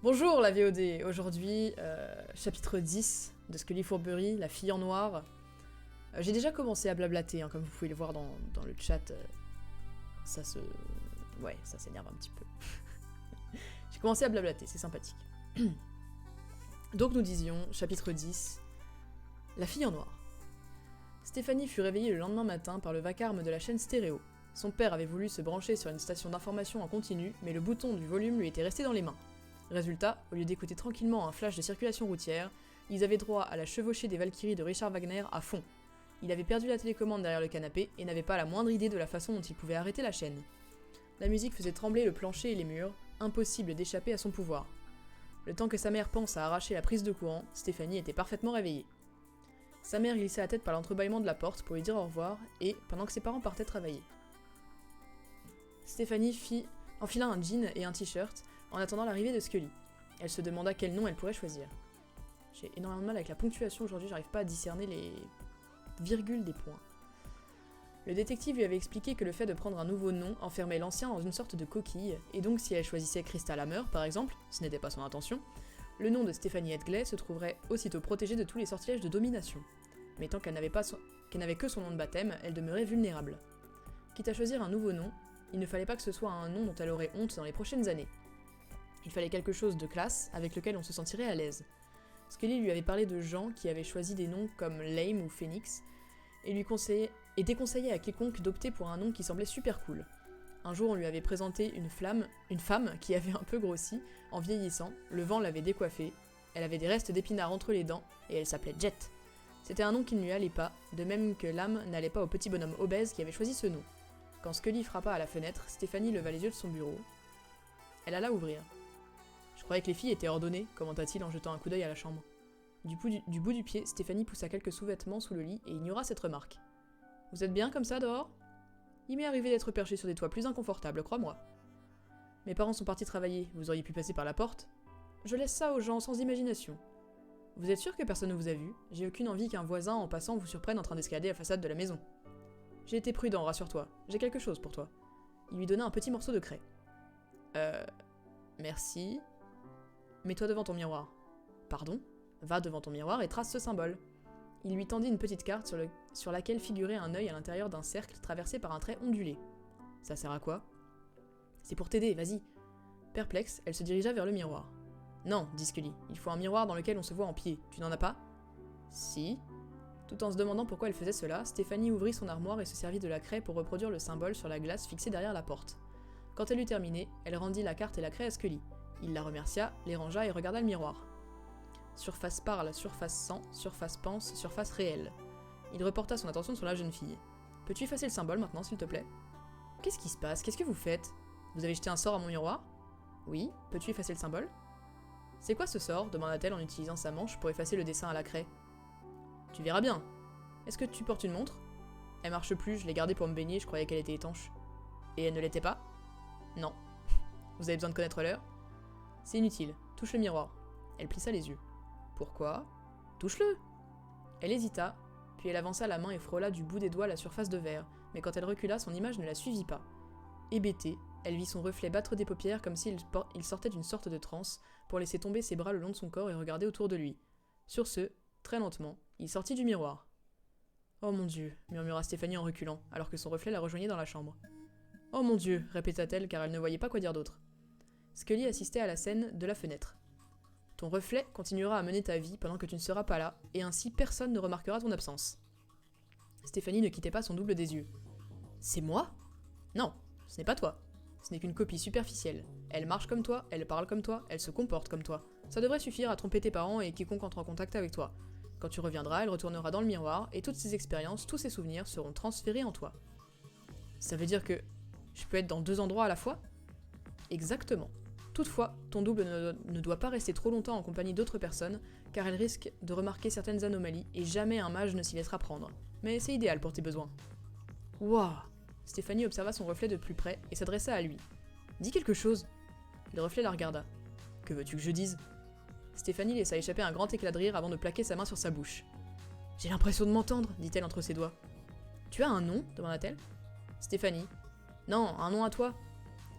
Bonjour la VOD, aujourd'hui chapitre 10 de Scully Fourberie, la fille en noir. J'ai déjà commencé à blablater, hein, comme vous pouvez le voir dans le chat, ouais, ça s'énerve un petit peu. J'ai commencé à blablater, c'est sympathique. Donc nous disions, chapitre 10, la fille en noir. Stéphanie fut réveillée le lendemain matin par le vacarme de la chaîne stéréo. Son père avait voulu se brancher sur une station d'information en continu, mais le bouton du volume lui était resté dans les mains. Résultat, au lieu d'écouter tranquillement un flash de circulation routière, ils avaient droit à la chevauchée des Valkyries de Richard Wagner à fond. Il avait perdu la télécommande derrière le canapé et n'avait pas la moindre idée de la façon dont il pouvait arrêter la chaîne. La musique faisait trembler le plancher et les murs, impossible d'échapper à son pouvoir. Le temps que sa mère pense à arracher la prise de courant, Stéphanie était parfaitement réveillée. Sa mère glissait la tête par l'entrebâillement de la porte pour lui dire au revoir et, pendant que ses parents partaient travailler. Stéphanie enfila un jean et un t-shirt en attendant l'arrivée de Scully. Elle se demanda quel nom elle pourrait choisir. J'ai énormément de mal avec la ponctuation aujourd'hui, j'arrive pas à discerner les virgules des points. Le détective lui avait expliqué que le fait de prendre un nouveau nom enfermait l'ancien dans une sorte de coquille, et donc si elle choisissait Krista Hammer, par exemple, ce n'était pas son intention, le nom de Stéphanie Edgley se trouverait aussitôt protégé de tous les sortilèges de domination. Mais tant qu'elle n'avait que son nom de baptême, elle demeurait vulnérable. Quitte à choisir un nouveau nom, il ne fallait pas que ce soit un nom dont elle aurait honte dans les prochaines années. Il fallait quelque chose de classe, avec lequel on se sentirait à l'aise. Scully lui avait parlé de gens qui avaient choisi des noms comme Lame ou Phoenix, et déconseillait à quiconque d'opter pour un nom qui semblait super cool. Un jour, on lui avait présenté une femme qui avait un peu grossi, en vieillissant, le vent l'avait décoiffée, elle avait des restes d'épinards entre les dents, et elle s'appelait Jet. C'était un nom qui ne lui allait pas, de même que l'âme n'allait pas au petit bonhomme obèse qui avait choisi ce nom. Quand Scully frappa à la fenêtre, Stéphanie leva les yeux de son bureau. Elle alla ouvrir. « Je croyais que les filles étaient ordonnées », commenta-t-il en jetant un coup d'œil à la chambre. Du bout du pied, Stéphanie poussa quelques sous-vêtements sous le lit et ignora cette remarque. « Vous êtes bien comme ça, dehors ?»« Il m'est arrivé d'être perché sur des toits plus inconfortables, crois-moi. »« Mes parents sont partis travailler, vous auriez pu passer par la porte ?»« Je laisse ça aux gens sans imagination. »« Vous êtes sûr que personne ne vous a vu ? J'ai aucune envie qu'un voisin en passant vous surprenne en train d'escalader la façade de la maison. »« J'ai été prudent, rassure-toi, j'ai quelque chose pour toi. » Il lui donna un petit morceau de craie. « Merci. » « Mets-toi devant ton miroir. »« Pardon ? Va devant ton miroir et trace ce symbole. » Il lui tendit une petite carte sur laquelle figurait un œil à l'intérieur d'un cercle traversé par un trait ondulé. « Ça sert à quoi ? » ?»« C'est pour t'aider, vas-y. » Perplexe, elle se dirigea vers le miroir. « Non, dit Scully, il faut un miroir dans lequel on se voit en pied. Tu n'en as pas ? » ?»« Si. » Tout en se demandant pourquoi elle faisait cela, Stéphanie ouvrit son armoire et se servit de la craie pour reproduire le symbole sur la glace fixée derrière la porte. Quand elle eut terminé, elle rendit la carte et la craie à Scully. Il la remercia, les rangea et regarda le miroir. Surface parle, surface sent, surface pense, surface réelle. Il reporta son attention sur la jeune fille. « Peux-tu effacer le symbole maintenant, s'il te plaît ?»« Qu'est-ce qui se passe ? Qu'est-ce que vous faites ? Vous avez jeté un sort à mon miroir ? » ?»« Oui. Peux-tu effacer le symbole ?»« C'est quoi ce sort ? Demanda-t-elle en utilisant sa manche pour effacer le dessin à la craie. « Tu verras bien. Est-ce que tu portes une montre ? » ?»« Elle marche plus, je l'ai gardée pour me baigner, je croyais qu'elle était étanche. »« Et elle ne l'était pas ? » ?»« Non. Vous avez besoin de connaître l'heure ? » ?»« C'est inutile. Touche le miroir. » Elle plissa les yeux. « Pourquoi ? » ?»« Touche-le !» Elle hésita, puis elle avança la main et frôla du bout des doigts la surface de verre, mais quand elle recula, son image ne la suivit pas. Hébétée, elle vit son reflet battre des paupières comme s'il sortait d'une sorte de transe, pour laisser tomber ses bras le long de son corps et regarder autour de lui. Sur ce, très lentement, il sortit du miroir. « Oh mon Dieu !» murmura Stéphanie en reculant, alors que son reflet la rejoignait dans la chambre. « Oh mon Dieu !» répéta-t-elle car elle ne voyait pas quoi dire d'autre. Scully assistait à la scène de la fenêtre. « Ton reflet continuera à mener ta vie pendant que tu ne seras pas là, et ainsi personne ne remarquera ton absence. » Stéphanie ne quittait pas son double des yeux. « C'est moi ? Non, ce n'est pas toi. Ce n'est qu'une copie superficielle. Elle marche comme toi, elle parle comme toi, elle se comporte comme toi. Ça devrait suffire à tromper tes parents et quiconque entre en contact avec toi. Quand tu reviendras, elle retournera dans le miroir, et toutes ces expériences, tous ces souvenirs seront transférés en toi. » Ça veut dire que je peux être dans 2 endroits à la fois ? Exactement. Toutefois, ton double ne doit pas rester trop longtemps en compagnie d'autres personnes, car elle risque de remarquer certaines anomalies et jamais un mage ne s'y laissera prendre. Mais c'est idéal pour tes besoins. Waouh ! Stéphanie observa son reflet de plus près et s'adressa à lui. Dis quelque chose. Le reflet la regarda. Que veux-tu que je dise ? Stéphanie laissa échapper un grand éclat de rire avant de plaquer sa main sur sa bouche. J'ai l'impression de m'entendre, dit-elle entre ses doigts. Tu as un nom ? demanda-t-elle. Stéphanie. Non, un nom à toi.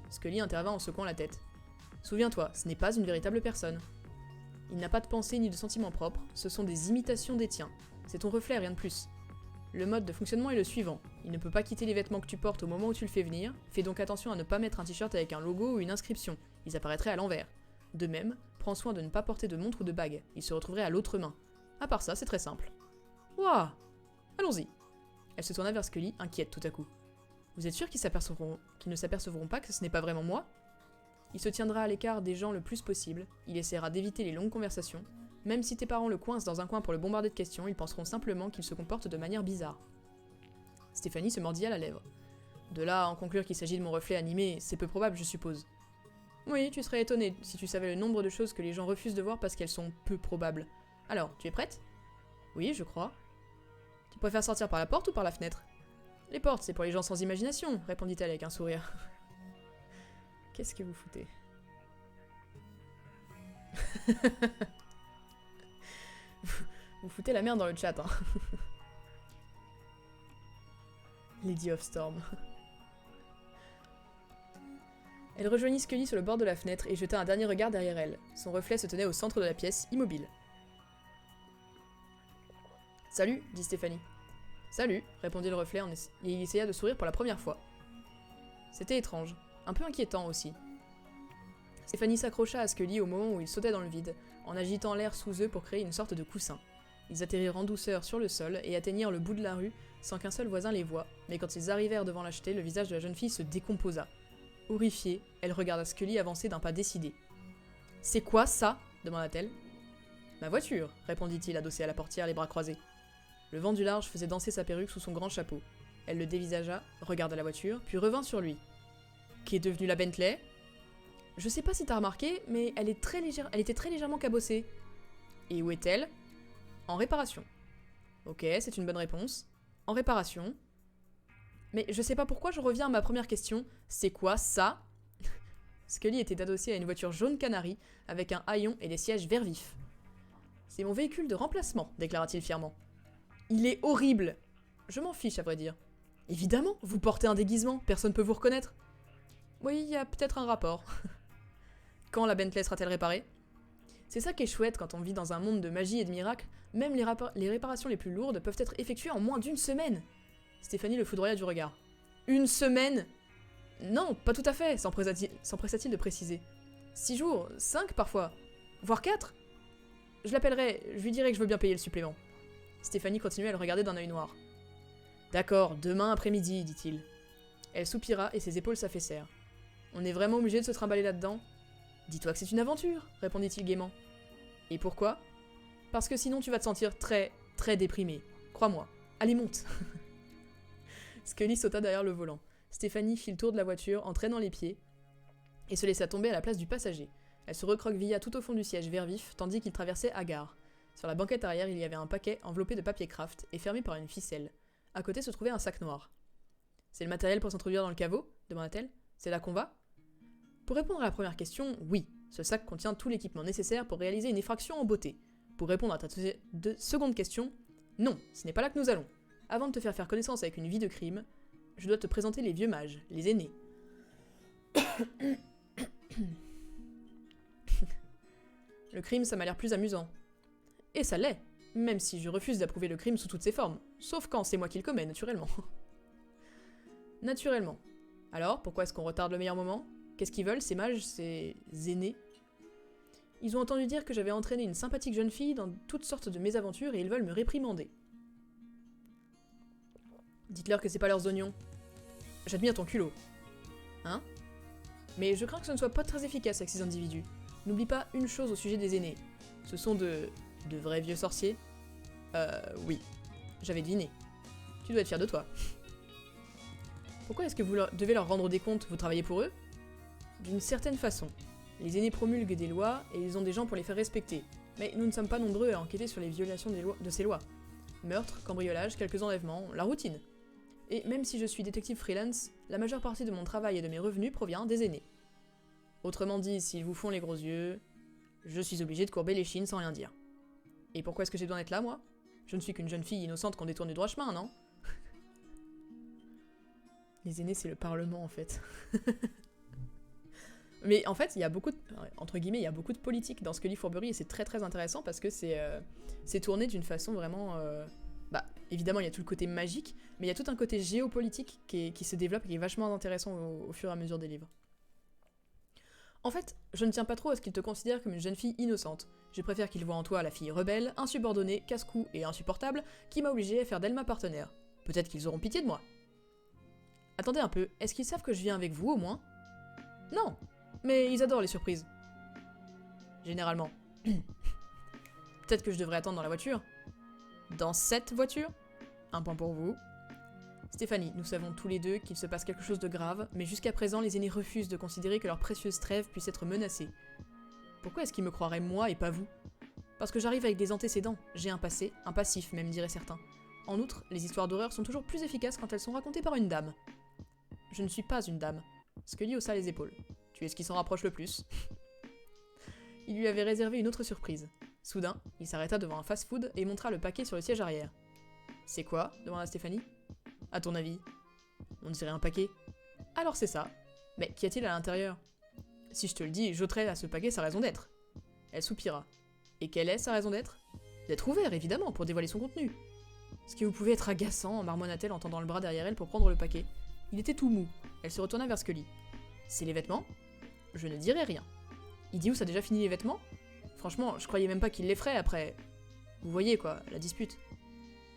Scully intervint en secouant la tête. Souviens-toi, ce n'est pas une véritable personne. Il n'a pas de pensée ni de sentiments propres, ce sont des imitations des tiens. C'est ton reflet, rien de plus. Le mode de fonctionnement est le suivant. Il ne peut pas quitter les vêtements que tu portes au moment où tu le fais venir, fais donc attention à ne pas mettre un t-shirt avec un logo ou une inscription, ils apparaîtraient à l'envers. De même, prends soin de ne pas porter de montre ou de bague, ils se retrouveraient à l'autre main. À part ça, c'est très simple. Ouah! Allons-y. Elle se tourna vers Scully, inquiète tout à coup. Vous êtes sûr qu'ils ne s'apercevront pas que ce n'est pas vraiment moi? Il se tiendra à l'écart des gens le plus possible, il essaiera d'éviter les longues conversations. Même si tes parents le coincent dans un coin pour le bombarder de questions, ils penseront simplement qu'il se comporte de manière bizarre. Stéphanie se mordit à la lèvre. De là à en conclure qu'il s'agit de mon reflet animé, c'est peu probable, je suppose. Oui, tu serais étonné si tu savais le nombre de choses que les gens refusent de voir parce qu'elles sont peu probables. Alors, tu es prête? Oui, je crois. Tu préfères sortir par la porte ou par la fenêtre? Les portes, c'est pour les gens sans imagination, répondit-elle avec un sourire. Qu'est-ce que vous foutez? Vous foutez la merde dans le chat, hein. Lady of Storm. Elle rejoignit Scully sur le bord de la fenêtre et jeta un dernier regard derrière elle. Son reflet se tenait au centre de la pièce, immobile. « Salut » dit Stéphanie. « Salut » répondit le reflet et il essaya de sourire pour la première fois. C'était étrange, un peu inquiétant aussi. Stéphanie s'accrocha à Scully au moment où ils sautaient dans le vide, en agitant l'air sous eux pour créer une sorte de coussin. Ils atterrirent en douceur sur le sol et atteignirent le bout de la rue sans qu'un seul voisin les voie, mais quand ils arrivèrent devant l'acheté, le visage de la jeune fille se décomposa. Horrifiée, elle regarda Scully avancer d'un pas décidé. « C'est quoi ça » demanda-t-elle. « Ma voiture » répondit-il adossé à la portière, les bras croisés. Le vent du large faisait danser sa perruque sous son grand chapeau. Elle le dévisagea, regarda la voiture, puis revint sur lui. « Qu'est devenue la Bentley ?»« Je sais pas si t'as remarqué, mais elle était très légèrement cabossée. »« Et où est-elle ?»« En réparation. »« Ok, c'est une bonne réponse. En réparation. » Mais je sais pas pourquoi je reviens à ma première question. C'est quoi ça? Scully était adossé à une voiture jaune canari, avec un haillon et des sièges vert vif. C'est mon véhicule de remplacement, déclara-t-il fièrement. Il est horrible. Je m'en fiche, à vrai dire. Évidemment, vous portez un déguisement, personne peut vous reconnaître. Oui, il y a peut-être un rapport. Quand la Bentley sera-t-elle réparée? C'est ça qui est chouette quand on vit dans un monde de magie et de miracles, même les réparations les plus lourdes peuvent être effectuées en moins d'1 semaine. Stéphanie le foudroya du regard. 1 semaine? Non, pas tout à fait, s'empressa-t-il de préciser. 6 jours, 5 parfois, voire 4. Je l'appellerai, je lui dirai que je veux bien payer le supplément. Stéphanie continuait à le regarder d'un œil noir. D'accord, demain après-midi, dit-il. Elle soupira et ses épaules s'affaissèrent. On est vraiment obligé de se trimballer là-dedans? Dis-toi que c'est une aventure, répondit-il gaiement. Et pourquoi? Parce que sinon tu vas te sentir très, très déprimé. Crois-moi. Allez, monte. Scully sauta derrière le volant. Stéphanie fit le tour de la voiture en traînant les pieds et se laissa tomber à la place du passager. Elle se recroquevilla tout au fond du siège vert vif tandis qu'il traversait Agar. Sur la banquette arrière, il y avait un paquet enveloppé de papier craft et fermé par une ficelle. À côté se trouvait un sac noir. « C'est le matériel pour s'introduire dans le caveau ?» demanda-t-elle. « C'est là qu'on va ?» Pour répondre à la première question, oui. Ce sac contient tout l'équipement nécessaire pour réaliser une effraction en beauté. Pour répondre à ta seconde question, non, ce n'est pas là que nous allons. Avant de te faire connaissance avec une vie de crime, je dois te présenter les vieux mages, les aînés. Le crime, ça m'a l'air plus amusant. Et ça l'est, même si je refuse d'approuver le crime sous toutes ses formes, sauf quand c'est moi qui le commets, naturellement. Naturellement. Alors, pourquoi est-ce qu'on retarde le meilleur moment? Qu'est-ce qu'ils veulent, ces mages, ces aînés? Ils ont entendu dire que j'avais entraîné une sympathique jeune fille dans toutes sortes de mésaventures et ils veulent me réprimander. Dites-leur que c'est pas leurs oignons. J'admire ton culot. Hein? Mais je crains que ce ne soit pas très efficace avec ces individus. N'oublie pas une chose au sujet des aînés. Ce sont de vrais vieux sorciers? Oui. J'avais deviné. Tu dois être fier de toi. Pourquoi est-ce que vous devez leur rendre des comptes? Vous travaillez pour eux? D'une certaine façon. Les aînés promulguent des lois et ils ont des gens pour les faire respecter. Mais nous ne sommes pas nombreux à enquêter sur les violations de ces lois. Meurtres, cambriolages, quelques enlèvements, la routine. Et même si je suis détective freelance, la majeure partie de mon travail et de mes revenus provient des aînés. Autrement dit, s'ils vous font les gros yeux, je suis obligé de courber les chines sans rien dire. Et pourquoi est-ce que j'ai besoin d'être là, moi? Je ne suis qu'une jeune fille innocente qu'on détourne du droit chemin, non? Les aînés, c'est le Parlement, en fait. Mais en fait, il y a beaucoup de, entre guillemets, il y a beaucoup de politique dans Scully Fourberie et c'est très très intéressant parce que c'est tourné d'une façon vraiment... bah, évidemment, il y a tout le côté magique, mais il y a tout un côté géopolitique qui se développe et qui est vachement intéressant au fur et à mesure des livres. En fait, je ne tiens pas trop à ce qu'ils te considèrent comme une jeune fille innocente. Je préfère qu'ils voient en toi la fille rebelle, insubordonnée, casse-cou et insupportable qui m'a obligée à faire d'elle ma partenaire. Peut-être qu'ils auront pitié de moi. Attendez un peu, est-ce qu'ils savent que je viens avec vous au moins? Non, mais ils adorent les surprises. Généralement. Peut-être que je devrais attendre dans la voiture. Dans cette voiture? Un point pour vous. Stéphanie, nous savons tous les deux qu'il se passe quelque chose de grave, mais jusqu'à présent, les aînés refusent de considérer que leur précieuse trêve puisse être menacée. Pourquoi est-ce qu'ils me croiraient moi et pas vous? Parce que j'arrive avec des antécédents, j'ai un passé, un passif même, diraient certains. En outre, les histoires d'horreur sont toujours plus efficaces quand elles sont racontées par une dame. Je ne suis pas une dame. Scully haussa les épaules. Tu es ce qui s'en rapproche le plus. Il lui avait réservé une autre surprise. Soudain, il s'arrêta devant un fast-food et montra le paquet sur le siège arrière. C'est quoi? Demanda Stéphanie. À ton avis? On dirait un paquet. Alors c'est ça. Mais qu'y a-t-il à l'intérieur? Si je te le dis, j'ôterai à ce paquet sa raison d'être. Elle soupira. Et quelle est sa raison d'être? D'être ouvert, évidemment, pour dévoiler son contenu. Ce qui vous pouvait être agaçant, marmonna-t-elle en tendant le bras derrière elle pour prendre le paquet. Il était tout mou. Elle se retourna vers Scully. C'est les vêtements? Je ne dirai rien. Idiot, ça a déjà fini les vêtements? Franchement, je croyais même pas qu'il les ferait après. Vous voyez quoi, la dispute.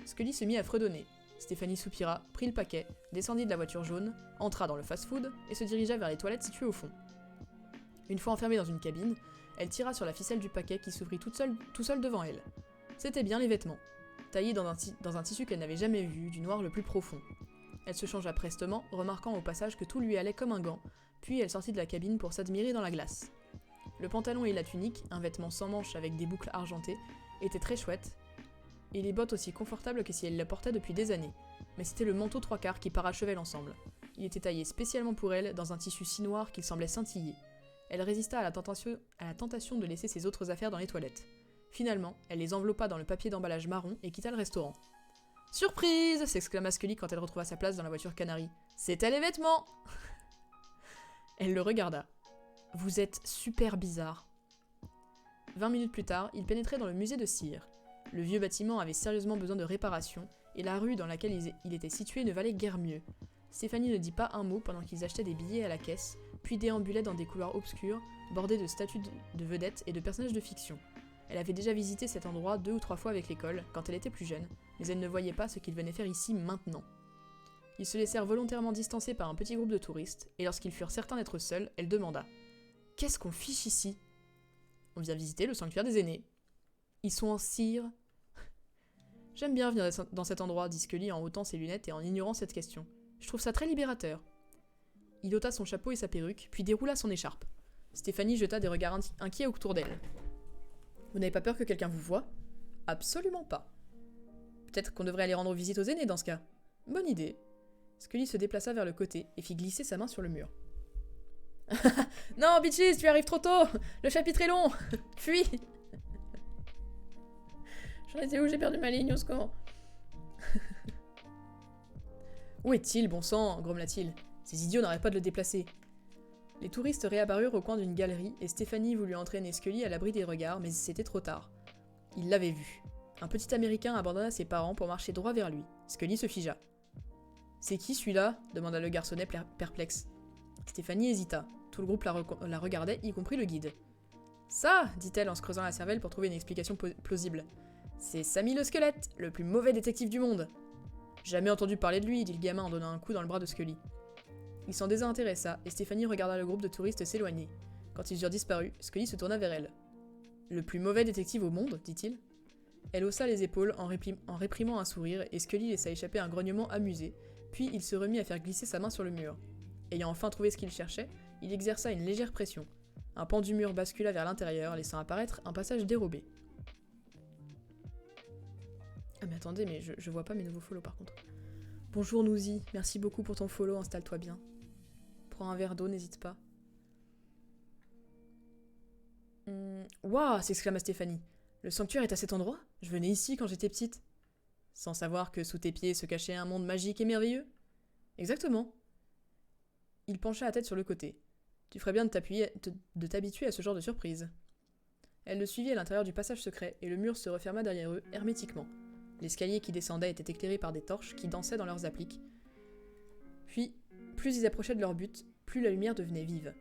Scully se mit à fredonner. Stéphanie soupira, prit le paquet, descendit de la voiture jaune, entra dans le fast-food et se dirigea vers les toilettes situées au fond. Une fois enfermée dans une cabine, elle tira sur la ficelle du paquet qui s'ouvrit tout seul devant elle. C'étaient bien les vêtements, taillés dans un tissu qu'elle n'avait jamais vu, du noir le plus profond. Elle se changea prestement, remarquant au passage que tout lui allait comme un gant, puis elle sortit de la cabine pour s'admirer dans la glace. Le pantalon et la tunique, un vêtement sans manches avec des boucles argentées, étaient très chouettes, et les bottes aussi confortables que si elle les portait depuis des années. Mais c'était le manteau trois quarts qui parachevait l'ensemble. Il était taillé spécialement pour elle, dans un tissu si noir qu'il semblait scintiller. Elle résista à la tentation de laisser ses autres affaires dans les toilettes. Finalement, elle les enveloppa dans le papier d'emballage marron et quitta le restaurant. « Surprise !» s'exclama Scully quand elle retrouva sa place dans la voiture Canary. « C'était les vêtements !» Elle le regarda. « Vous êtes super bizarre. » 20 minutes plus tard, il pénétrait dans le musée de cire. Le vieux bâtiment avait sérieusement besoin de réparation, et la rue dans laquelle il était situé ne valait guère mieux. Stéphanie ne dit pas un mot pendant qu'ils achetaient des billets à la caisse, puis déambulaient dans des couloirs obscurs, bordés de statues de vedettes et de personnages de fiction. Elle avait déjà visité cet endroit 2 ou 3 fois avec l'école, quand elle était plus jeune, mais elle ne voyait pas ce qu'ils venaient faire ici maintenant. Ils se laissèrent volontairement distancer par un petit groupe de touristes, et lorsqu'ils furent certains d'être seuls, elle demanda « Qu'est-ce qu'on fiche ici ?»« On vient visiter le sanctuaire des aînés. »« Ils sont en cire ?» J'aime bien venir dans cet endroit, dit Scully en ôtant ses lunettes et en ignorant cette question. Je trouve ça très libérateur. Il ôta son chapeau et sa perruque, puis déroula son écharpe. Stéphanie jeta des regards inquiets autour d'elle. Vous n'avez pas peur que quelqu'un vous voie? Absolument pas. Peut-être qu'on devrait aller rendre visite aux aînés dans ce cas. Bonne idée. Scully se déplaça vers le côté et fit glisser sa main sur le mur. Non, bitches, tu arrives trop tôt! Le chapitre est long! Fuis! J'en étais où? J'ai perdu ma ligne, au secours. Où est-il, bon sang? Grommela-t-il. Ces idiots n'arrêtent pas de le déplacer. Les touristes réapparurent au coin d'une galerie et Stéphanie voulut entraîner Scully à l'abri des regards, mais c'était trop tard. Il l'avait vu. Un petit Américain abandonna ses parents pour marcher droit vers lui. Scully se figea. C'est qui celui-là? Demanda le garçonnet perplexe. Stéphanie hésita. Tout le groupe la regardait, y compris le guide. Ça, dit-elle en se creusant la cervelle pour trouver une explication plausible. C'est Sammy le squelette, le plus mauvais détective du monde. Jamais entendu parler de lui, dit le gamin en donnant un coup dans le bras de Scully. Il s'en désintéressa, et Stéphanie regarda le groupe de touristes s'éloigner. Quand ils eurent disparu, Scully se tourna vers elle. Le plus mauvais détective au monde, dit-il. Elle haussa les épaules en réprimant un sourire, et Scully laissa échapper un grognement amusé, puis il se remit à faire glisser sa main sur le mur. Ayant enfin trouvé ce qu'il cherchait, il exerça une légère pression. Un pan du mur bascula vers l'intérieur, laissant apparaître un passage dérobé. Ah mais attendez, mais je vois pas mes nouveaux follow par contre. Bonjour Nouzi, merci beaucoup pour ton follow, installe-toi bien. Prends un verre d'eau, n'hésite pas. Waouh, s'exclama Stéphanie. Le sanctuaire est à cet endroit? Je venais ici quand j'étais petite. Sans savoir que sous tes pieds se cachait un monde magique et merveilleux? Exactement. Il pencha la tête sur le côté. Tu ferais bien de t'habituer à ce genre de surprise. Elle le suivit à l'intérieur du passage secret, et le mur se referma derrière eux, hermétiquement. L'escalier qui descendait était éclairé par des torches qui dansaient dans leurs appliques. Puis, plus ils approchaient de leur but, plus la lumière devenait vive.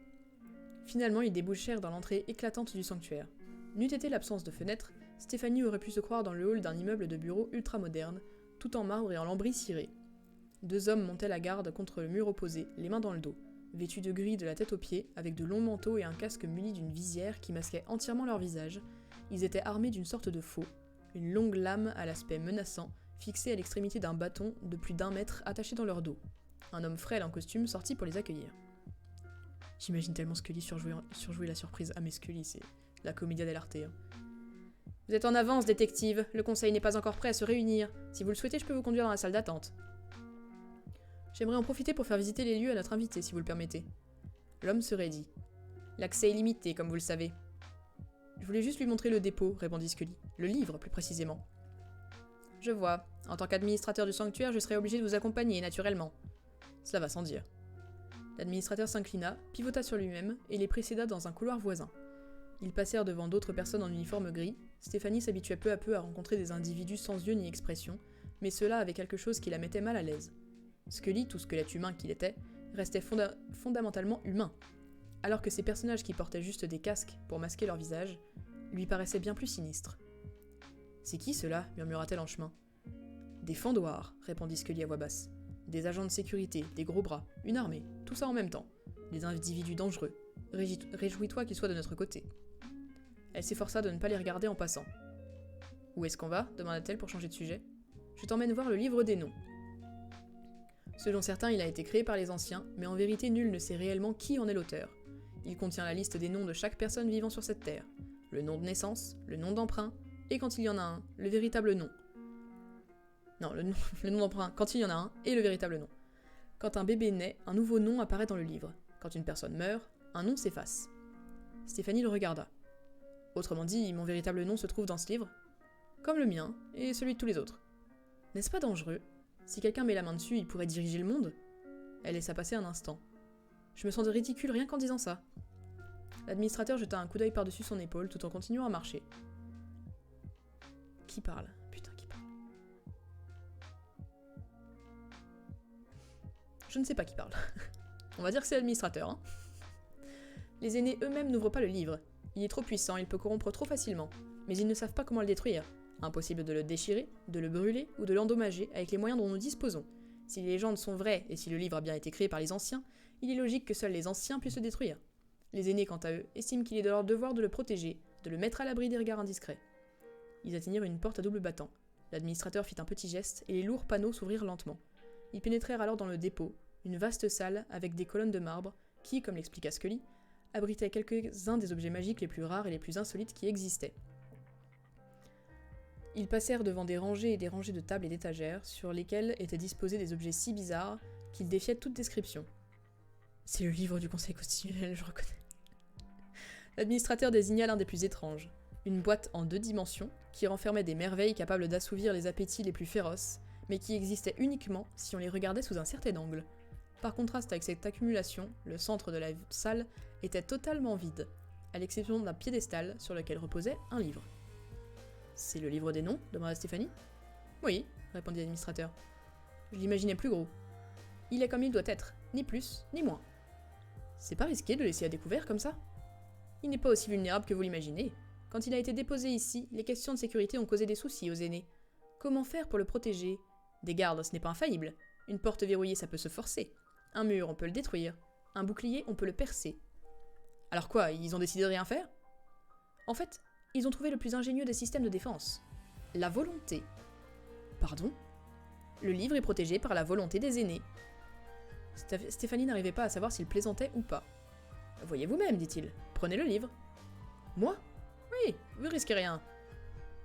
Finalement, ils débouchèrent dans l'entrée éclatante du sanctuaire. N'eût été l'absence de fenêtres, Stéphanie aurait pu se croire dans le hall d'un immeuble de bureaux ultramoderne, tout en marbre et en lambris cirés. 2 hommes montaient la garde contre le mur opposé, les mains dans le dos, vêtus de gris de la tête aux pieds, avec de longs manteaux et un casque muni d'une visière qui masquait entièrement leur visage. Ils étaient armés d'une sorte de faux, une longue lame à l'aspect menaçant, fixée à l'extrémité d'un bâton de plus d'1 mètre attaché dans leur dos. Un homme frêle en costume sortit pour les accueillir. J'imagine tellement Scully surjouer la surprise. Ah mais Scully, c'est la commedia dell'arte. Hein. Vous êtes en avance, détective. Le conseil n'est pas encore prêt à se réunir. Si vous le souhaitez, je peux vous conduire dans la salle d'attente. J'aimerais en profiter pour faire visiter les lieux à notre invité, si vous le permettez. L'homme se raidit. L'accès est limité, comme vous le savez. Je voulais juste lui montrer le dépôt, répondit Scully. Le livre, plus précisément. Je vois. En tant qu'administrateur du sanctuaire, je serai obligé de vous accompagner, naturellement. Cela va sans dire. L'administrateur s'inclina, pivota sur lui-même, et les précéda dans un couloir voisin. Ils passèrent devant d'autres personnes en uniforme gris. Stéphanie s'habitua peu à peu à rencontrer des individus sans yeux ni expression, mais ceux-là avaient quelque chose qui la mettait mal à l'aise. Scully, tout squelette humain qu'il était, restait fondamentalement humain, alors que ces personnages qui portaient juste des casques pour masquer leur visage, lui paraissaient bien plus sinistres. « C'est qui ceux-là » murmura-t-elle en chemin. « Des fendoirs » répondit Scully à voix basse. « Des agents de sécurité, des gros bras, une armée, tout ça en même temps. Des individus dangereux. Réjouis-toi qu'ils soient de notre côté. » Elle s'efforça de ne pas les regarder en passant. « Où est-ce qu'on va » demanda-t-elle pour changer de sujet. « Je t'emmène voir le livre des noms. » Selon certains, il a été créé par les anciens, mais en vérité nul ne sait réellement qui en est l'auteur. Il contient la liste des noms de chaque personne vivant sur cette terre, le nom de naissance, le nom d'emprunt, et quand il y en a un, le véritable nom. Non, le nom d'emprunt quand il y en a un, et le véritable nom. Quand un bébé naît, un nouveau nom apparaît dans le livre. Quand une personne meurt, un nom s'efface. Stéphanie le regarda. Autrement dit, mon véritable nom se trouve dans ce livre, comme le mien, et celui de tous les autres. N'est-ce pas dangereux ? Si quelqu'un met la main dessus, il pourrait diriger le monde ? Elle laissa passer un instant. Je me sens ridicule rien qu'en disant ça. L'administrateur jeta un coup d'œil par-dessus son épaule tout en continuant à marcher. Qui parle ? Putain, qui parle ? Je ne sais pas qui parle. On va dire que c'est l'administrateur, hein. Les aînés eux-mêmes n'ouvrent pas le livre. Il est trop puissant, il peut corrompre trop facilement. Mais ils ne savent pas comment le détruire. Impossible de le déchirer, de le brûler ou de l'endommager avec les moyens dont nous disposons. Si les légendes sont vraies et si le livre a bien été créé par les anciens, il est logique que seuls les anciens puissent le détruire. Les aînés, quant à eux, estiment qu'il est de leur devoir de le protéger, de le mettre à l'abri des regards indiscrets. Ils atteignirent une porte à double battant. L'administrateur fit un petit geste et les lourds panneaux s'ouvrirent lentement. Ils pénétrèrent alors dans le dépôt, une vaste salle avec des colonnes de marbre qui, comme l'expliqua Scully, abritait quelques-uns des objets magiques les plus rares et les plus insolites qui existaient. Ils passèrent devant des rangées et des rangées de tables et d'étagères, sur lesquelles étaient disposés des objets si bizarres qu'ils défiaient toute description. C'est le livre du Conseil constitutionnel, je reconnais. L'administrateur désigna l'un des plus étranges, une boîte en 2 dimensions, qui renfermait des merveilles capables d'assouvir les appétits les plus féroces, mais qui existaient uniquement si on les regardait sous un certain angle. Par contraste avec cette accumulation, le centre de la salle était totalement vide, à l'exception d'un piédestal sur lequel reposait un livre. « C'est le livre des noms » demanda Stéphanie. « Oui, » répondit l'administrateur. « Je l'imaginais plus gros. Il est comme il doit être, ni plus, ni moins. C'est pas risqué de le laisser à découvert comme ça ? Il n'est pas aussi vulnérable que vous l'imaginez. Quand il a été déposé ici, les questions de sécurité ont causé des soucis aux aînés. Comment faire pour le protéger ? Des gardes, ce n'est pas infaillible. Une porte verrouillée, ça peut se forcer. Un mur, on peut le détruire. Un bouclier, on peut le percer. Alors quoi, ils ont décidé de rien faire ? En fait, ils ont trouvé le plus ingénieux des systèmes de défense. La volonté. Pardon ? Le livre est protégé par la volonté des aînés. Stéphanie n'arrivait pas à savoir s'il plaisantait ou pas. « Voyez vous-même, dit-il. Prenez le livre. »« Moi ? Oui, vous risquez rien. »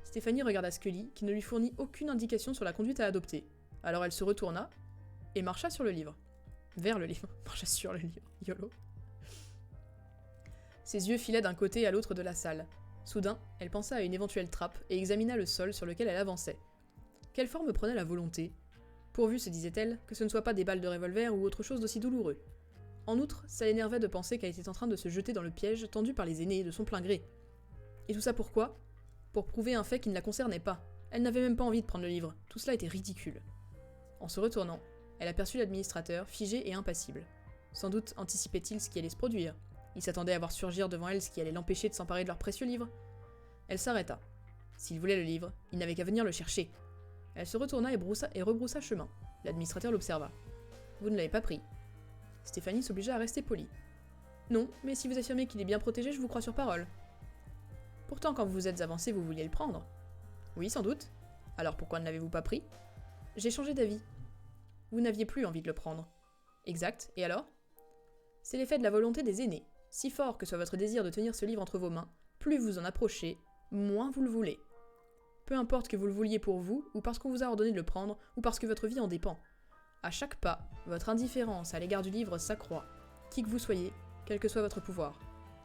Stéphanie regarda Scully, qui ne lui fournit aucune indication sur la conduite à adopter. Alors elle se retourna et marcha sur le livre. Vers le livre. Marcha sur le livre. YOLO. Ses yeux filaient d'un côté à l'autre de la salle. Soudain, elle pensa à une éventuelle trappe et examina le sol sur lequel elle avançait. Quelle forme prenait la volonté ? Pourvu, se disait-elle, que ce ne soit pas des balles de revolver ou autre chose d'aussi douloureux. En outre, ça l'énervait de penser qu'elle était en train de se jeter dans le piège tendu par les aînés de son plein gré. Et tout ça pourquoi ? Pour prouver un fait qui ne la concernait pas. Elle n'avait même pas envie de prendre le livre, tout cela était ridicule. En se retournant, elle aperçut l'administrateur, figé et impassible. Sans doute anticipait-il ce qui allait se produire. Il s'attendait à voir surgir devant elle ce qui allait l'empêcher de s'emparer de leur précieux livre. Elle s'arrêta. S'il voulait le livre, il n'avait qu'à venir le chercher. Elle se retourna et rebroussa chemin. L'administrateur l'observa. « Vous ne l'avez pas pris. » Stéphanie s'obligea à rester polie. « Non, mais si vous affirmez qu'il est bien protégé, je vous crois sur parole. » « Pourtant, quand vous vous êtes avancé, vous vouliez le prendre. »« Oui, sans doute. Alors pourquoi ne l'avez-vous pas pris ?»« J'ai changé d'avis. »« Vous n'aviez plus envie de le prendre. »« Exact, et alors ?»« C'est l'effet de la volonté des aînés. Si fort que soit votre désir de tenir ce livre entre vos mains, plus vous en approchez, moins vous le voulez. Peu importe que vous le vouliez pour vous, ou parce qu'on vous a ordonné de le prendre, ou parce que votre vie en dépend. À chaque pas, votre indifférence à l'égard du livre s'accroît, qui que vous soyez, quel que soit votre pouvoir.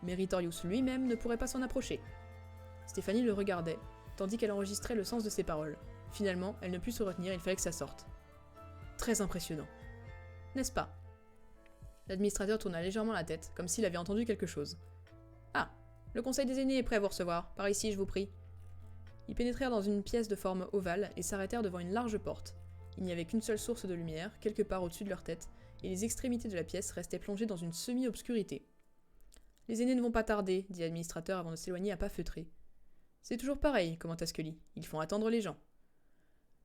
Meritorius lui-même ne pourrait pas s'en approcher. Stéphanie le regardait, tandis qu'elle enregistrait le sens de ses paroles. Finalement, elle ne put se retenir, il fallait que ça sorte. Très impressionnant. N'est-ce pas ? L'administrateur tourna légèrement la tête, comme s'il avait entendu quelque chose. Ah, le conseil des aînés est prêt à vous recevoir. Par ici, je vous prie. Ils pénétrèrent dans une pièce de forme ovale et s'arrêtèrent devant une large porte. Il n'y avait qu'une seule source de lumière, quelque part au-dessus de leur tête, et les extrémités de la pièce restaient plongées dans une semi-obscurité. Les aînés ne vont pas tarder, dit l'administrateur avant de s'éloigner à pas feutrés. C'est toujours pareil, commenta Scully. Ils font attendre les gens.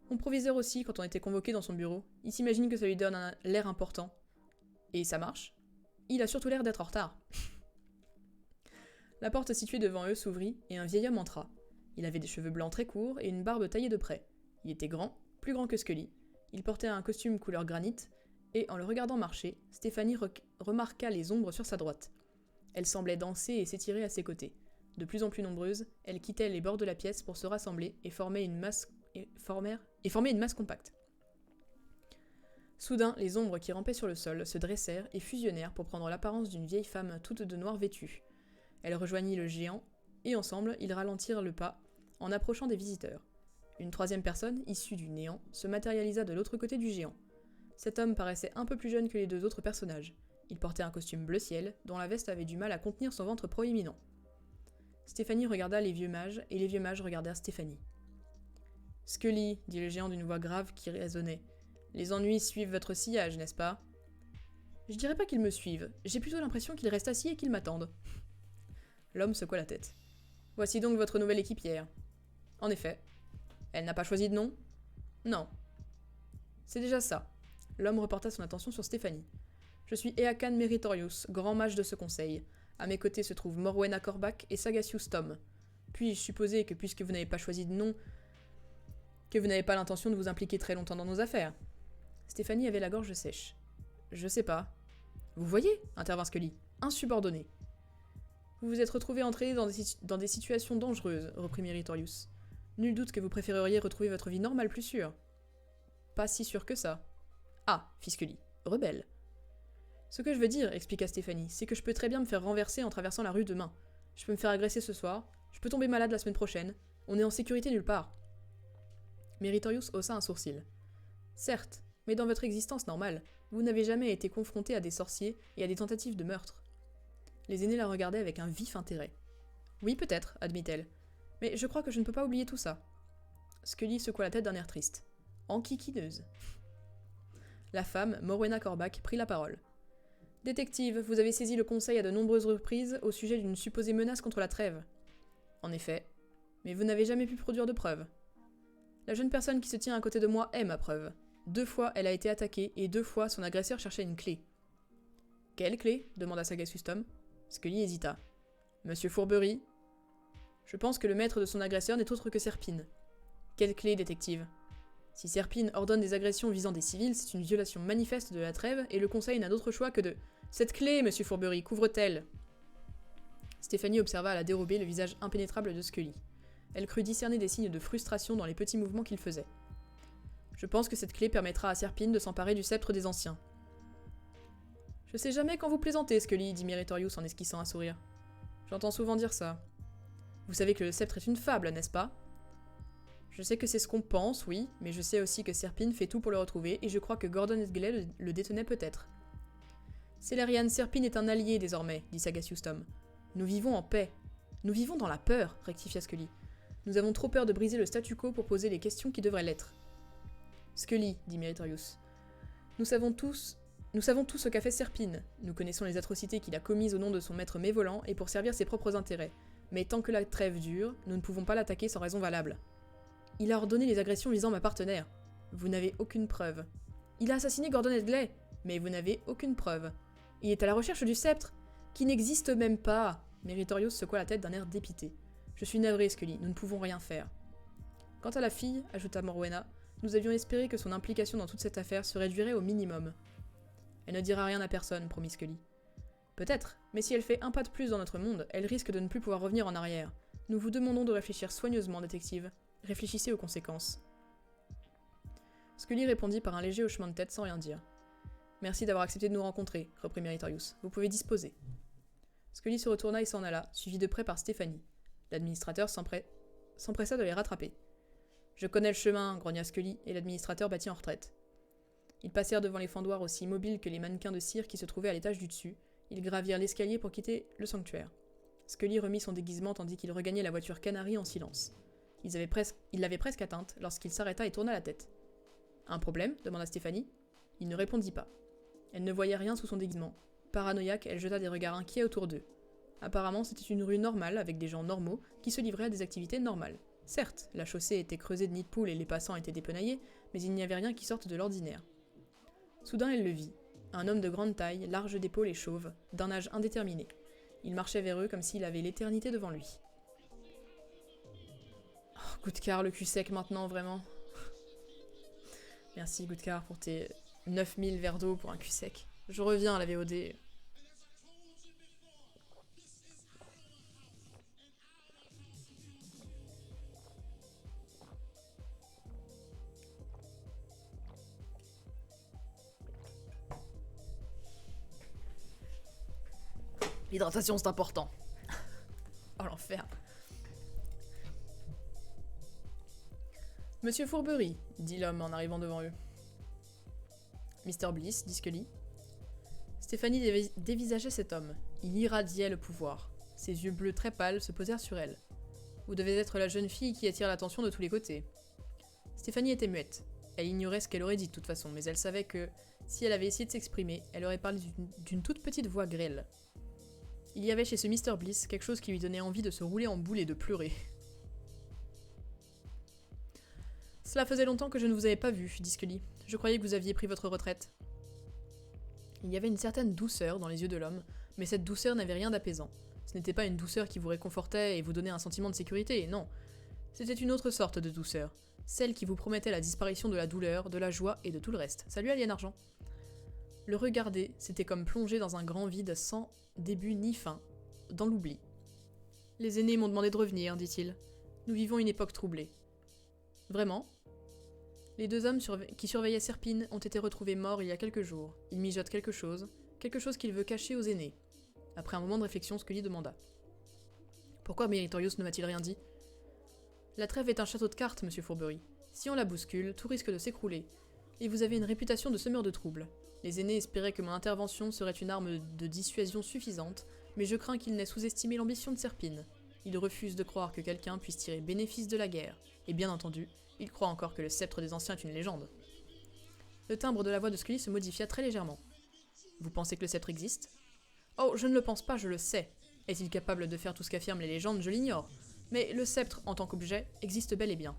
Mon proviseur aussi, quand on était convoqué dans son bureau, il s'imagine que ça lui donne l'air important. Et ça marche. Il a surtout l'air d'être en retard. La porte située devant eux s'ouvrit et un vieil homme entra. Il avait des cheveux blancs très courts et une barbe taillée de près. Il était grand, plus grand que Scully. Il portait un costume couleur granit et, en le regardant marcher, Stéphanie remarqua les ombres sur sa droite. Elles semblaient danser et s'étirer à ses côtés. De plus en plus nombreuses, elles quittaient les bords de la pièce pour se rassembler et former une masse compacte. Soudain, les ombres qui rampaient sur le sol se dressèrent et fusionnèrent pour prendre l'apparence d'une vieille femme toute de noir vêtue. Elle rejoignit le géant, et ensemble, ils ralentirent le pas en approchant des visiteurs. Une troisième personne, issue du néant, se matérialisa de l'autre côté du géant. Cet homme paraissait un peu plus jeune que les deux autres personnages. Il portait un costume bleu ciel, dont la veste avait du mal à contenir son ventre proéminent. Stéphanie regarda les vieux mages, et les vieux mages regardèrent Stéphanie. « Scully, dit le géant d'une voix grave qui résonnait, les ennuis suivent votre sillage, n'est-ce pas ?»« Je dirais pas qu'ils me suivent, j'ai plutôt l'impression qu'ils restent assis et qu'ils m'attendent. » L'homme secoua la tête. « Voici donc votre nouvelle équipière. »« En effet. Elle n'a pas choisi de nom ? » ?»« Non. »« C'est déjà ça. » L'homme reporta son attention sur Stéphanie. « Je suis Eakan Meritorius, grand mage de ce conseil. À mes côtés se trouvent Morwena Corbac et Sagacious Tom. Puis-je supposer que puisque vous n'avez pas choisi de nom, que vous n'avez pas l'intention de vous impliquer très longtemps dans nos affaires ?» Stéphanie avait la gorge sèche. « Je sais pas. »« Vous voyez ?» intervint Scully. « Insubordonné. » Vous vous êtes retrouvé entraîné dans des situations dangereuses, reprit Meritorius. Nul doute que vous préféreriez retrouver votre vie normale plus sûre. Pas si sûr que ça. Ah, fit Scully. Rebelle. Ce que je veux dire, expliqua Stéphanie, c'est que je peux très bien me faire renverser en traversant la rue demain. Je peux me faire agresser ce soir, je peux tomber malade la semaine prochaine. On est en sécurité nulle part. Meritorius haussa un sourcil. Certes, mais dans votre existence normale, vous n'avez jamais été confronté à des sorciers et à des tentatives de meurtre. Les aînés la regardaient avec un vif intérêt. Oui, peut-être, admit-elle. Mais je crois que je ne peux pas oublier tout ça. Scully secoua la tête d'un air triste. Enquiquineuse. La femme, Morwena Corbac, prit la parole. Détective, vous avez saisi le conseil à de nombreuses reprises au sujet d'une supposée menace contre la trêve. En effet. Mais vous n'avez jamais pu produire de preuves. La jeune personne qui se tient à côté de moi est ma preuve. 2 fois, elle a été attaquée et 2 fois, son agresseur cherchait une clé. Quelle clé ? Demanda Sagacious Tom. Scully hésita. Monsieur Fourberie ? Je pense que le maître de son agresseur n'est autre que Serpine. Quelle clé, détective ? Si Serpine ordonne des agressions visant des civils, c'est une violation manifeste de la trêve, et le conseil n'a d'autre choix que de... Cette clé, monsieur Fourberie, couvre-t-elle ? Stéphanie observa à la dérobée le visage impénétrable de Scully. Elle crut discerner des signes de frustration dans les petits mouvements qu'il faisait. Je pense que cette clé permettra à Serpine de s'emparer du sceptre des anciens. Je sais jamais quand vous plaisantez, Scully, dit Meritorius en esquissant un sourire. J'entends souvent dire ça. Vous savez que le sceptre est une fable, n'est-ce pas ? Je sais que c'est ce qu'on pense, oui, mais je sais aussi que Serpine fait tout pour le retrouver, et je crois que Gordon Edgley le détenait peut-être. Célériane Serpine est un allié désormais, dit Sagacious Tom. Nous vivons en paix. Nous vivons dans la peur, rectifia Scully. Nous avons trop peur de briser le statu quo pour poser les questions qui devraient l'être. Scully, dit Meritorious. Nous savons tout ce qu'a fait Serpine. Nous connaissons les atrocités qu'il a commises au nom de son maître mévolant et pour servir ses propres intérêts. Mais tant que la trêve dure, nous ne pouvons pas l'attaquer sans raison valable. Il a ordonné les agressions visant ma partenaire. Vous n'avez aucune preuve. Il a assassiné Gordon Edgley, mais vous n'avez aucune preuve. Il est à la recherche du sceptre, qui n'existe même pas. Meritorious secoua la tête d'un air dépité. Je suis navré, Scully, nous ne pouvons rien faire. Quant à la fille, ajouta Morwena, nous avions espéré que son implication dans toute cette affaire se réduirait au minimum. Elle ne dira rien à personne, promit Scully. Peut-être, mais si elle fait un pas de plus dans notre monde, elle risque de ne plus pouvoir revenir en arrière. Nous vous demandons de réfléchir soigneusement, détective. Réfléchissez aux conséquences. Scully répondit par un léger hochement de tête sans rien dire. Merci d'avoir accepté de nous rencontrer, reprit Meritorious. Vous pouvez disposer. Scully se retourna et s'en alla, suivi de près par Stéphanie. L'administrateur s'empressa de les rattraper. Je connais le chemin, grogna Scully, et l'administrateur battit en retraite. Ils passèrent devant les fendoirs aussi immobiles que les mannequins de cire qui se trouvaient à l'étage du dessus. Ils gravirent l'escalier pour quitter le sanctuaire. Scully remit son déguisement tandis qu'il regagnait la voiture Canary en silence. Il l'avait presque atteinte lorsqu'il s'arrêta et tourna la tête. Un problème demanda Stéphanie. Il ne répondit pas. Elle ne voyait rien sous son déguisement. Paranoïaque, elle jeta des regards inquiets autour d'eux. Apparemment, c'était une rue normale avec des gens normaux qui se livraient à des activités normales. Certes, la chaussée était creusée de nids de poules et les passants étaient dépenaillés, mais il n'y avait rien qui sorte de l'ordinaire. Soudain, elle le vit. Un homme de grande taille, large d'épaules et chauve, d'un âge indéterminé. Il marchait vers eux comme s'il avait l'éternité devant lui. Oh, Goodcar, le cul sec maintenant, vraiment. Merci Goodcar pour tes 9000 verres d'eau pour un cul sec. Je reviens à la VOD. L'hydratation, c'est important. Oh, l'enfer. Monsieur Fourberie, dit l'homme en arrivant devant eux. Mr. Bliss, dit Scully. Stéphanie dévisageait cet homme. Il irradiait le pouvoir. Ses yeux bleus très pâles se posèrent sur elle. Vous devez être la jeune fille qui attire l'attention de tous les côtés. Stéphanie était muette. Elle ignorait ce qu'elle aurait dit de toute façon, mais elle savait que, si elle avait essayé de s'exprimer, elle aurait parlé d'une toute petite voix grêle. Il y avait chez ce Mr. Bliss quelque chose qui lui donnait envie de se rouler en boule et de pleurer. Cela faisait longtemps que je ne vous avais pas vu, dit Scully. Je croyais que vous aviez pris votre retraite. Il y avait une certaine douceur dans les yeux de l'homme, mais cette douceur n'avait rien d'apaisant. Ce n'était pas une douceur qui vous réconfortait et vous donnait un sentiment de sécurité, non. C'était une autre sorte de douceur, celle qui vous promettait la disparition de la douleur, de la joie et de tout le reste. Salut Alien Argent. Le regarder, c'était comme plonger dans un grand vide sans début ni fin, dans l'oubli. Les aînés m'ont demandé de revenir, dit-il. Nous vivons une époque troublée. Vraiment ? Les deux hommes qui surveillaient Serpine ont été retrouvés morts il y a quelques jours. Il mijote quelque chose qu'il veut cacher aux aînés. Après un moment de réflexion, Scully demanda. Pourquoi Meritorious ne m'a-t-il rien dit ? La trêve est un château de cartes, monsieur Fourberie. Si on la bouscule, tout risque de s'écrouler. Et vous avez une réputation de semeur de troubles. Les aînés espéraient que mon intervention serait une arme de dissuasion suffisante, mais je crains qu'ils n'aient sous-estimé l'ambition de Serpine. Ils refusent de croire que quelqu'un puisse tirer bénéfice de la guerre, et bien entendu, ils croient encore que le sceptre des anciens est une légende. Le timbre de la voix de Scully se modifia très légèrement. Vous pensez que le sceptre existe ? Oh, je ne le pense pas, je le sais. Est-il capable de faire tout ce qu'affirment les légendes ? Je l'ignore. Mais le sceptre, en tant qu'objet, existe bel et bien.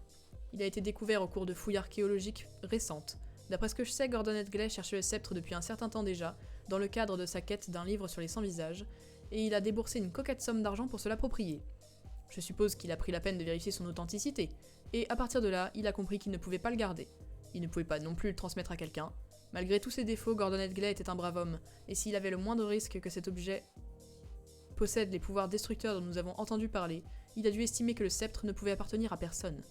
Il a été découvert au cours de fouilles archéologiques récentes. D'après ce que je sais, Gordon Edgley cherchait le sceptre depuis un certain temps déjà, dans le cadre de sa quête d'un livre sur les 100 visages, et il a déboursé une coquette somme d'argent pour se l'approprier. Je suppose qu'il a pris la peine de vérifier son authenticité, et à partir de là, il a compris qu'il ne pouvait pas le garder. Il ne pouvait pas non plus le transmettre à quelqu'un. Malgré tous ses défauts, Gordon Edgley était un brave homme, et s'il avait le moindre risque que cet objet possède les pouvoirs destructeurs dont nous avons entendu parler, il a dû estimer que le sceptre ne pouvait appartenir à personne.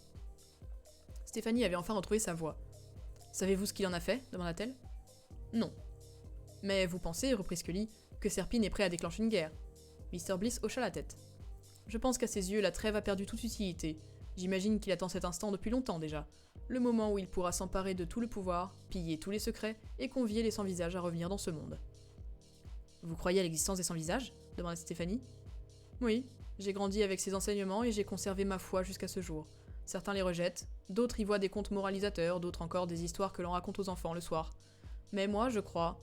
Stéphanie avait enfin retrouvé sa voix. « Savez-vous ce qu'il en a fait » demanda-t-elle. « Non. »« Mais vous pensez, reprit Scully, que Serpine est prêt à déclencher une guerre ?» Mr. Bliss hocha la tête. « Je pense qu'à ses yeux, la trêve a perdu toute utilité. J'imagine qu'il attend cet instant depuis longtemps déjà. Le moment où il pourra s'emparer de tout le pouvoir, piller tous les secrets et convier les sans-visages à revenir dans ce monde. » Vous croyez à l'existence des sans-visages ? Demanda Stéphanie. Oui, j'ai grandi avec ces enseignements et j'ai conservé ma foi jusqu'à ce jour. Certains les rejettent, d'autres y voient des contes moralisateurs, d'autres encore des histoires que l'on raconte aux enfants le soir. Mais moi, je crois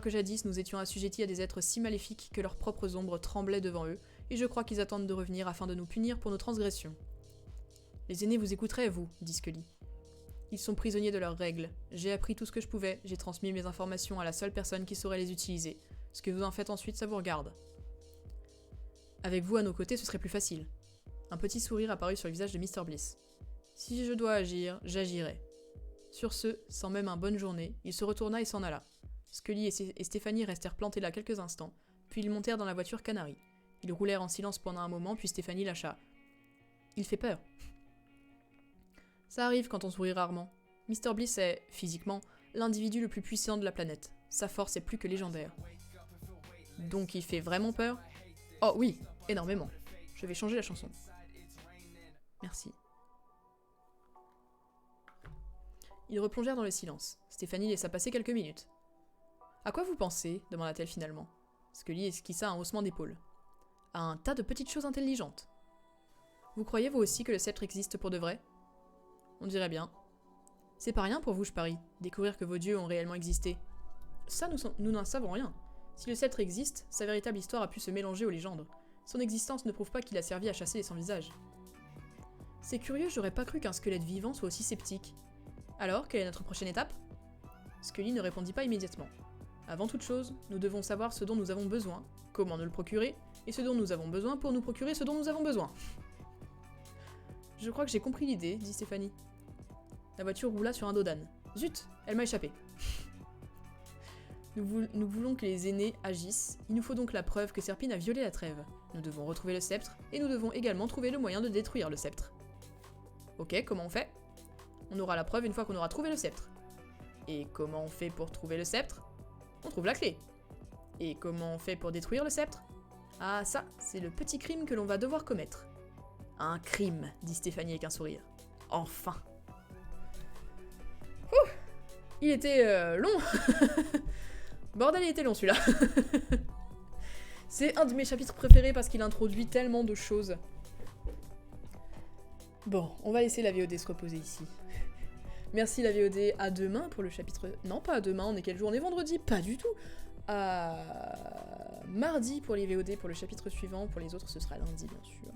que jadis nous étions assujettis à des êtres si maléfiques que leurs propres ombres tremblaient devant eux, et je crois qu'ils attendent de revenir afin de nous punir pour nos transgressions. Les aînés vous écouteraient, vous, dit Scully. Ils sont prisonniers de leurs règles. J'ai appris tout ce que je pouvais, j'ai transmis mes informations à la seule personne qui saurait les utiliser. Ce que vous en faites ensuite, ça vous regarde. Avec vous à nos côtés, ce serait plus facile. Un petit sourire apparut sur le visage de Mr. Bliss. Si je dois agir, j'agirai. Sur ce, sans même un bonne journée, il se retourna et s'en alla. Scully et Stéphanie restèrent plantés là quelques instants, puis ils montèrent dans la voiture Canary. Ils roulèrent en silence pendant un moment, puis Stéphanie lâcha. Il fait peur. Ça arrive quand on sourit rarement. Mr. Bliss est, physiquement, l'individu le plus puissant de la planète. Sa force est plus que légendaire. Donc il fait vraiment peur ? Oh oui, énormément. Je vais changer la chanson. Merci. Ils replongèrent dans le silence. Stéphanie laissa passer quelques minutes. À quoi vous pensez ? Demanda-t-elle finalement. Scully esquissa un haussement d'épaule. À un tas de petites choses intelligentes. Vous croyez vous aussi que le sceptre existe pour de vrai ? On dirait bien. C'est pas rien pour vous, je parie, découvrir que vos dieux ont réellement existé. Ça, nous n'en savons rien. Si le sceptre existe, sa véritable histoire a pu se mélanger aux légendes. Son existence ne prouve pas qu'il a servi à chasser les sans-visages. C'est curieux, j'aurais pas cru qu'un squelette vivant soit aussi sceptique. Alors, quelle est notre prochaine étape ? Scully ne répondit pas immédiatement. Avant toute chose, nous devons savoir ce dont nous avons besoin, comment nous le procurer, et ce dont nous avons besoin pour nous procurer ce dont nous avons besoin. Je crois que j'ai compris l'idée, dit Stéphanie. La voiture roula sur un dos d'âne. Zut, elle m'a échappé. Nous voulons que les aînés agissent, il nous faut donc la preuve que Serpine a violé la trêve. Nous devons retrouver le sceptre, et nous devons également trouver le moyen de détruire le sceptre. Ok, comment on fait ? On aura la preuve une fois qu'on aura trouvé le sceptre. Et comment on fait pour trouver le sceptre ? On trouve la clé. Et comment on fait pour détruire le sceptre ? Ah ça, c'est le petit crime que l'on va devoir commettre. Un crime, dit Stéphanie avec un sourire. Enfin. Ouh, il était long. Bordel, il était long celui-là. C'est un de mes chapitres préférés parce qu'il introduit tellement de choses. Bon, on va laisser la VOD se reposer ici. Merci la VOD, à demain pour le chapitre... Non, pas à demain, on est quel jour ? On est vendredi ? Pas du tout. À mardi pour les VOD pour le chapitre suivant, pour les autres ce sera lundi bien sûr.